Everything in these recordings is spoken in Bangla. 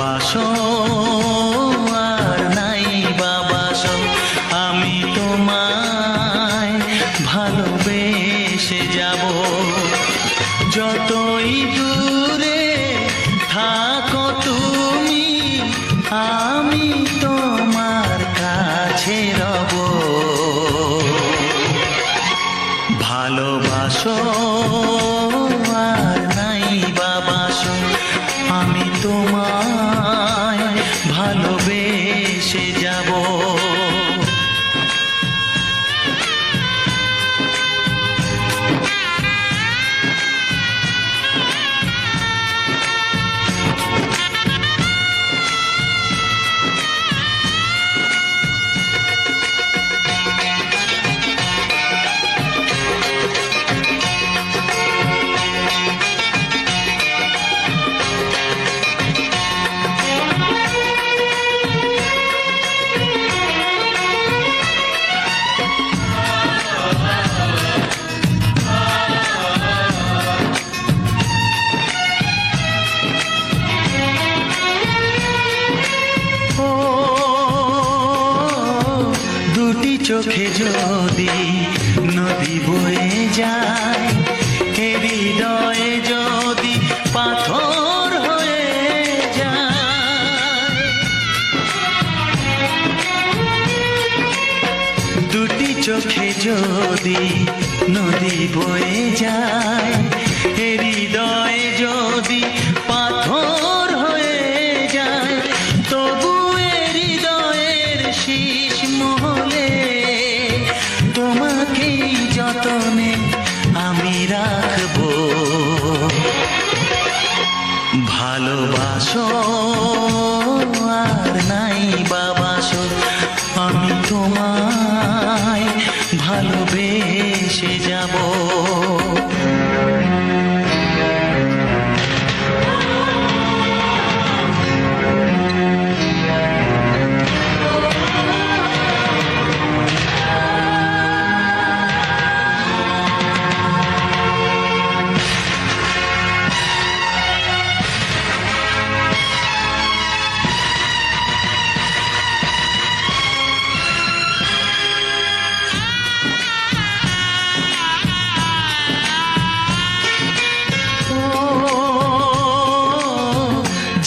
ভালোবাসো আর নাই বাবাসো, আমি তোমায় ভালোবেসে যাব। যতই দূরে থাকো তুমি, আমি তোমার কাছে রব। ভালোবাসো আর নাই বাবাসো, আমি তোমায় ভালোবেসে যাব। চোখে যদি নদী বয়ে যায়, হৃদয়ে যদি পাথর হয়ে যায়, দুটি চোখে যদি নদী বয়ে যায়, হৃদয়ে যদি পাথর হয়ে যায়, তবু হৃদয়ের শীষ মহলে তোমাকেই যতনে আমি রাখবো। ভালোবাসো আর নাই বাবাসো, আমি তোমায় ভালোবেসে যাব।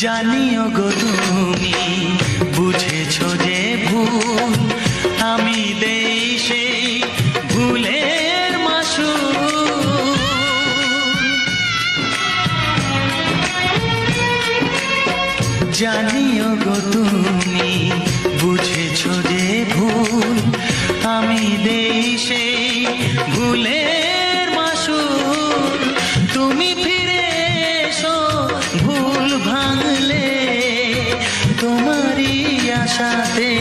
জানিও গো তুমি বুঝেছো যে ভুল, আমি দেই সেই ভুলের মাসুল। জানিও গো তুমি বুঝেছো যে ভুল, আমি দেই সেই ভুলের মাসুল। তুমি ফিরে এসো ভুল ভাঙলে, তোমারই আশাতে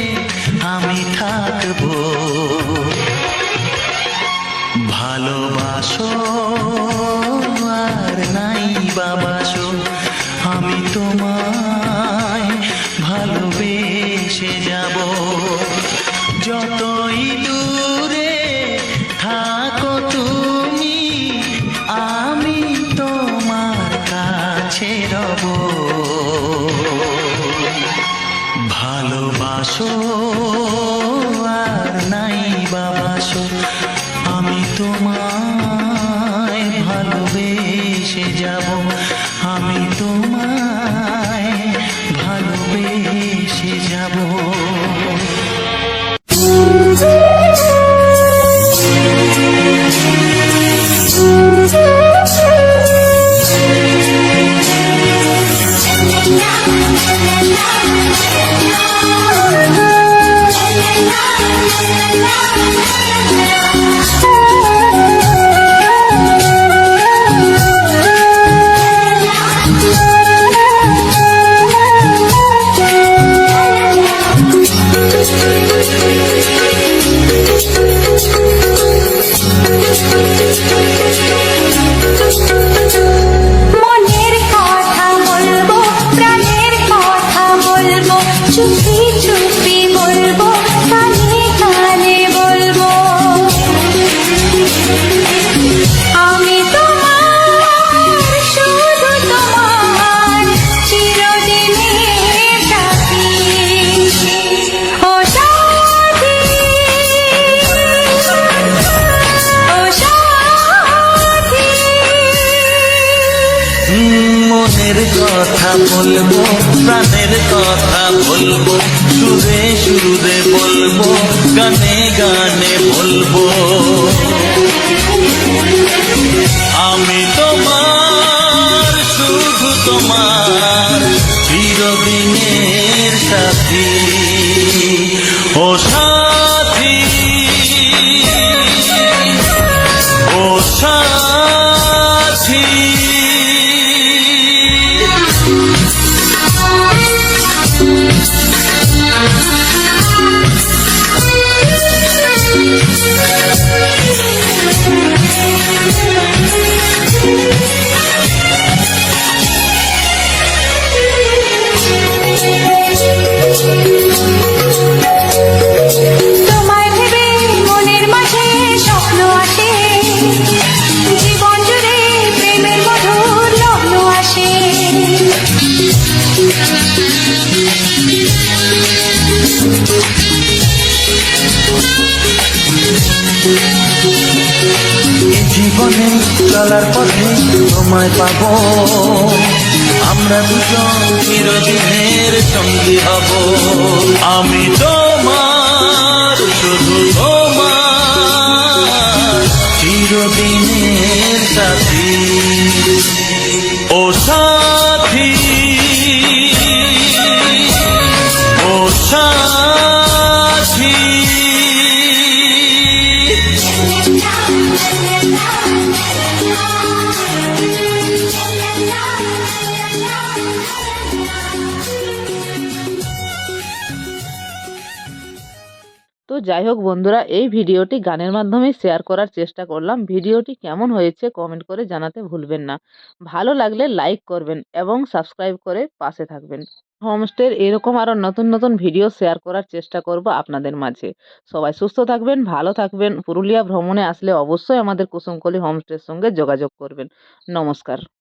আমি থাকবো। ভালোবাসো আর নাই বাবাসো, আমি তোমায় ভালোবেসে যাব। যতই দূরে থাকো তুমি, আমি তোমার কাছে রব। ভালোবাসো আর নাই বাবাসো, আমি তোমায় ভালোবেসে যাব। আমি তোমায় ভালোবেসে যাব। চুপি চুপি বলবো, কানে কানে বলবো। মনের কথা বলবো, প্রাণের কথা বলবো, সুরে সুরে বলবো, গানে গানে বলবো। আমি তোমার, শুধু তোমার, চিরদিনের সাথী। ও সাথী, ও সাথী। তোমায় ভেবে মনের মাঝে স্বপ্ন আসে, জীবন জুড়ে প্রেমের মধুর লগ্ন আসে। এই জীবনে চলার পথে তোমায় পাবো, আমরা দুজন চিরদিনের সঙ্গী হব। আমি তোমার, শুধু তোমার, চিরদিনের সাথী। ও সাথী, ও সাথী। তো যাই হোক বন্ধুরা, এই ভিডিওটি গানের মাধ্যমে শেয়ার করার চেষ্টা করলাম। ভিডিওটি কেমন হয়েছে কমেন্ট করে জানাতে ভুলবেন না। ভালো লাগলে লাইক করবেন এবং সাবস্ক্রাইব করে পাশে থাকবেন। হোমস্টের এরকম আরও নতুন নতুন ভিডিও শেয়ার করার চেষ্টা করব আপনাদের মাঝে। সবাই সুস্থ থাকবেন, ভালো থাকবেন। পুরুলিয়া ভ্রমণে আসলে অবশ্যই আমাদের কুসুমকলি হোমস্টের সঙ্গে যোগাযোগ করবেন। নমস্কার।